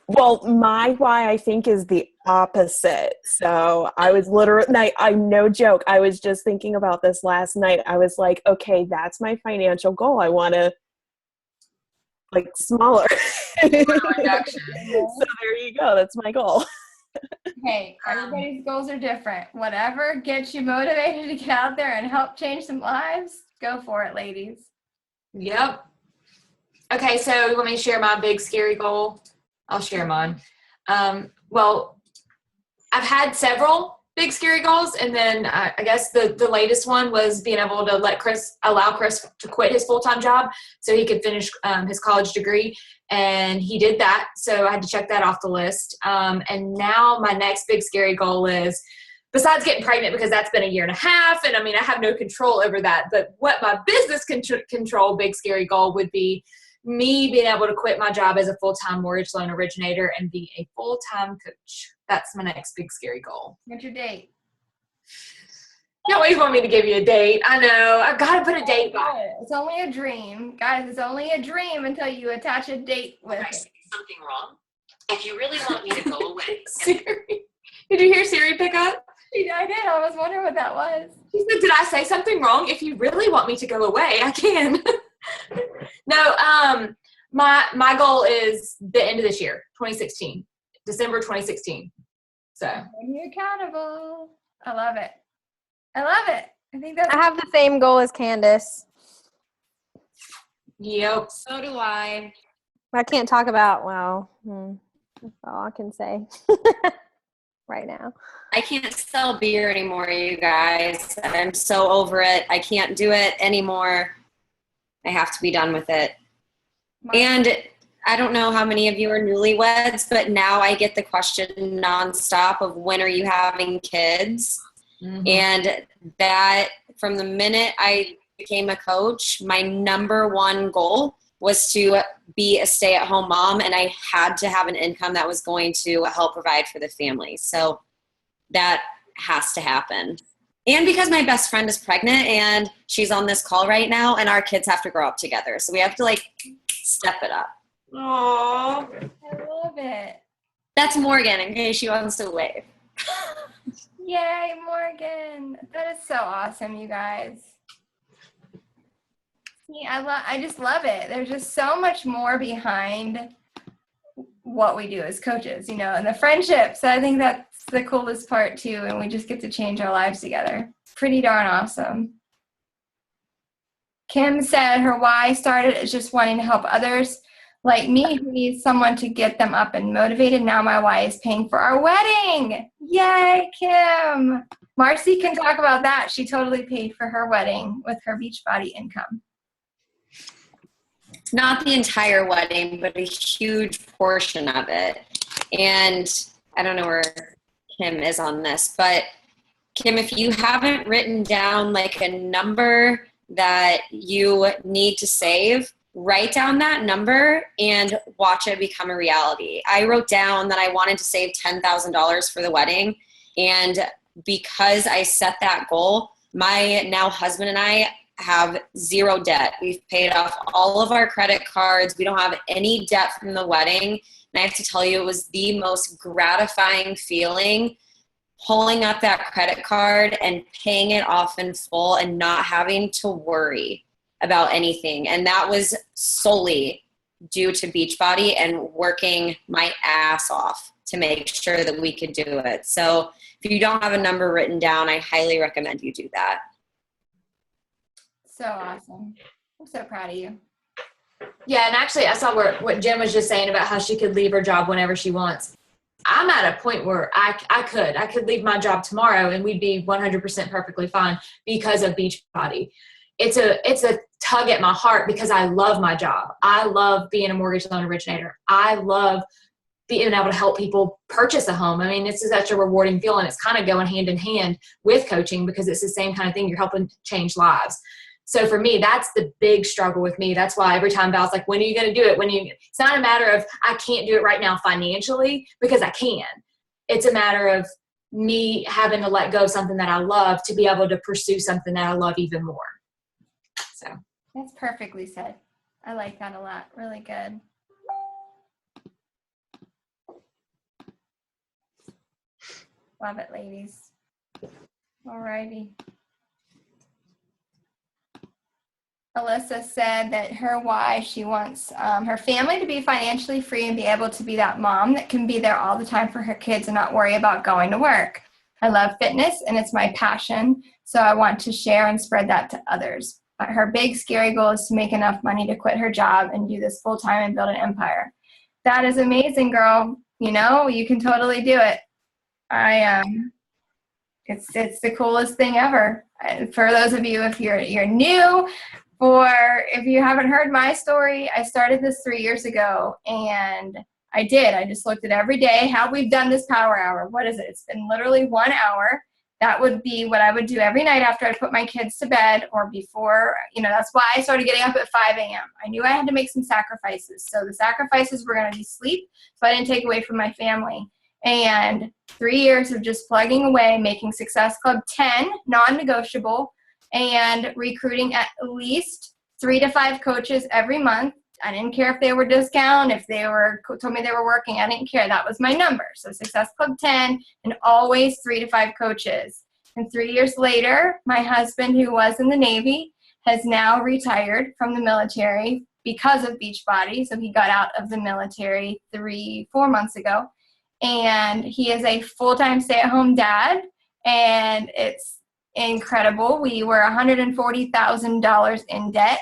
E: Well, my why I think is the opposite. So I was literally, I no joke, I was just thinking about this last night. I was like, okay, that's my financial goal. I want to like smaller. So there you go. That's my goal.
A: Hey, everybody's goals are different. Whatever gets you motivated to get out there and help change some lives, go for it, ladies.
B: Yep. Okay, so you want me to share my big scary goal? I'll share mine. Well, I've had several big scary goals, and then I guess the latest one was being able to allow Chris to quit his full-time job so he could finish his college degree, and he did that, so I had to check that off the list. And now my next big scary goal is, besides getting pregnant, because that's been 1.5 years, and I mean, I have no control over that, but what my business control big scary goal would be me being able to quit my job as a full-time mortgage loan originator and be a full-time coach. That's my next big scary goal.
A: What's your date?
B: You always want me to give you a date. I know. I've got to put a date by it.
A: It's only a dream. Guys, it's only a dream until you attach a date with it.
F: Something wrong? If you really want me to go away.
B: Siri. Did you hear Siri pick up?
A: I did. I was wondering what that was.
B: She said, did I say something wrong? If you really want me to go away, I can. No, my goal is the end of this year, 2016, December 2016. So.
A: And you're accountable. I love it. I love it. I think that's.
C: I have the same goal as Candace.
B: Yep.
F: So do I.
C: I can't talk about, that's all I can say right now.
F: I can't sell beer anymore, you guys. I'm so over it. I can't do it anymore. I have to be done with it. And I don't know how many of you are newlyweds, but now I get the question nonstop of when are you having kids?
B: Mhm.
F: And that from the minute I became a coach, my number one goal was to be a stay-at-home mom, and I had to have an income that was going to help provide for the family. So that has to happen. And because my best friend is pregnant and she's on this call right now, and our kids have to grow up together. So we have to like step it up.
B: Aww.
A: I love it.
F: That's Morgan in case she wants to wave.
A: Yay, Morgan. That is so awesome, you guys. I just love it. There's just so much more behind what we do as coaches, and the friendships. I think that's the coolest part too, and we just get to change our lives together. Pretty darn awesome. Kim said her why started is just wanting to help others like me who needs someone to get them up and motivated. Now my why is paying for our wedding. Yay, Kim. Marcy can talk about that. She totally paid for her wedding with her Beachbody income.
F: Not the entire wedding, but a huge portion of it. And I don't know where Kim is on this, but Kim, if you haven't written down like a number that you need to save, write down that number and watch it become a reality. I wrote down that I wanted to save $10,000 for the wedding. And because I set that goal, my now husband and I have zero debt. We've paid off all of our credit cards. We don't have any debt from the wedding. And I have to tell you, it was the most gratifying feeling pulling up that credit card and paying it off in full and not having to worry about anything. And that was solely due to Beachbody and working my ass off to make sure that we could do it. So if you don't have a number written down, I highly recommend you do that.
A: So awesome. I'm so proud of you.
B: Yeah, and actually I saw what Jen was just saying about how she could leave her job whenever she wants. I'm at a point where I could leave my job tomorrow and we'd be 100% perfectly fine because of Beachbody. It's a tug at my heart because I love my job. I love being a mortgage loan originator. I love being able to help people purchase a home. I mean, it's such a rewarding feeling. It's kind of going hand in hand with coaching because it's the same kind of thing. You're helping change lives. So for me, that's the big struggle with me. That's why every time Val's like, when are you going to do it? It's not a matter of I can't do it right now financially because I can. It's a matter of me having to let go of something that I love to be able to pursue something that I love even more. So
A: That's perfectly said. I like that a lot. Really good. Love it, ladies. All righty. Alyssa said that her why, she wants her family to be financially free and be able to be that mom that can be there all the time for her kids and not worry about going to work. I love fitness and it's my passion, so I want to share and spread that to others. But her big scary goal is to make enough money to quit her job and do this full time and build an empire. That is amazing, girl. You can totally do it. It's the coolest thing ever. For those of you, if you're new, or if you haven't heard my story, I started this 3 years ago, and I just looked at every day how we've done this power hour. What is it? It's been literally 1 hour. That would be what I would do every night after I put my kids to bed or before. That's why I started getting up at 5 a.m. I knew I had to make some sacrifices. So the sacrifices were going to be sleep, so I didn't take away from my family. And 3 years of just plugging away, making Success Club 10 non-negotiable, and recruiting at least 3 to 5 coaches every month. I didn't care if they were discount, if they told me they were working, I didn't care. That was my number. So Success Club 10 and always 3 to 5 coaches. And 3 years later, my husband, who was in the Navy, has now retired from the military because of Beachbody. So he got out of the military 3-4 months ago. And he is a full-time stay-at-home dad, and it's incredible. We were $140,000 in debt.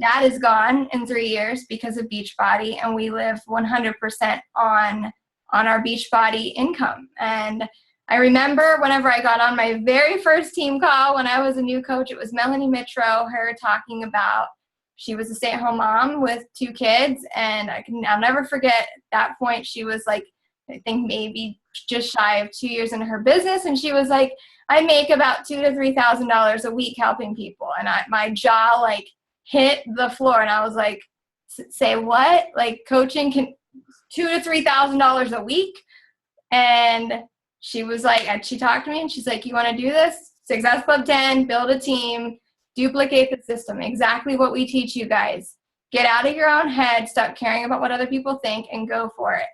A: That is gone in 3 years because of Beachbody, and we live 100% on our Beachbody income. And I remember whenever I got on my very first team call when I was a new coach, it was Melanie Mitro, her talking about she was a stay-at-home mom with 2 kids, and I'll never forget that point. She was like, I think maybe just shy of 2 years into her business, and she was like, I make about $2,000 to $3,000 a week helping people. And my jaw like hit the floor, and I was like, say what? Like, coaching can $2,000 to $3,000 a week? And she was like, and she talked to me, and she's like, you want to do this? Success Club 10, build a team, duplicate the system. Exactly what we teach you guys. Get out of your own head, stop caring about what other people think, and go for it.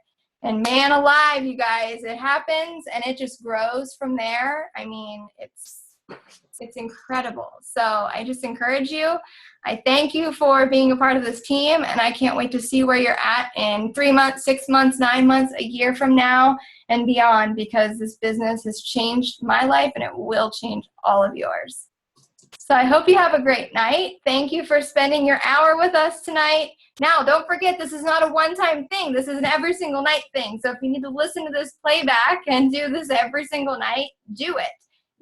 A: And man alive, you guys, it happens, and it just grows from there. I mean, it's incredible. So I just encourage you. I thank you for being a part of this team, and I can't wait to see where you're at in 3 months, 6 months, 9 months, a year from now and beyond, because this business has changed my life, and it will change all of yours. So I hope you have a great night. Thank you for spending your hour with us tonight. Now, don't forget, this is not a one-time thing. This is an every single night thing. So if you need to listen to this playback and do this every single night, do it.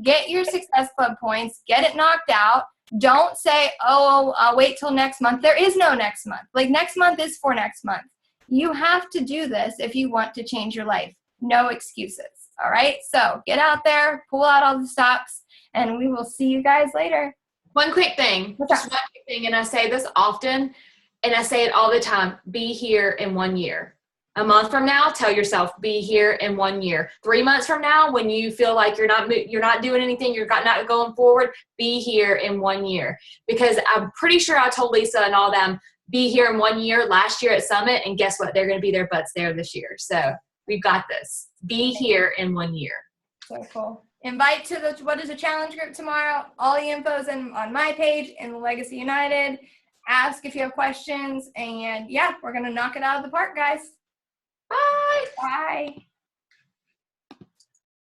A: Get your Success Club points. Get it knocked out. Don't say, oh, I'll wait till next month. There is no next month. Like, next month is for next month. You have to do this if you want to change your life. No excuses. All right? So get out there, pull out all the stops, and we will see you guys later.
B: One quick thing,
A: What's
B: just one quick thing, and I say this often, and I say it all the time, be here in 1 year. A month from now, tell yourself, be here in 1 year. 3 months from now, when you feel like you're not doing anything, you're not going forward, be here in 1 year. Because I'm pretty sure I told Lisa and all them, be here in 1 year last year at Summit, and guess what? They're going to be their butts there this year. So we've got this. Be here in 1 year.
A: So cool. Invite to the What is a Challenge group tomorrow. All the info's on my page in Legacy United. Ask if you have questions, and yeah, we're going to knock it out of the park, guys.
B: Bye.
A: Bye.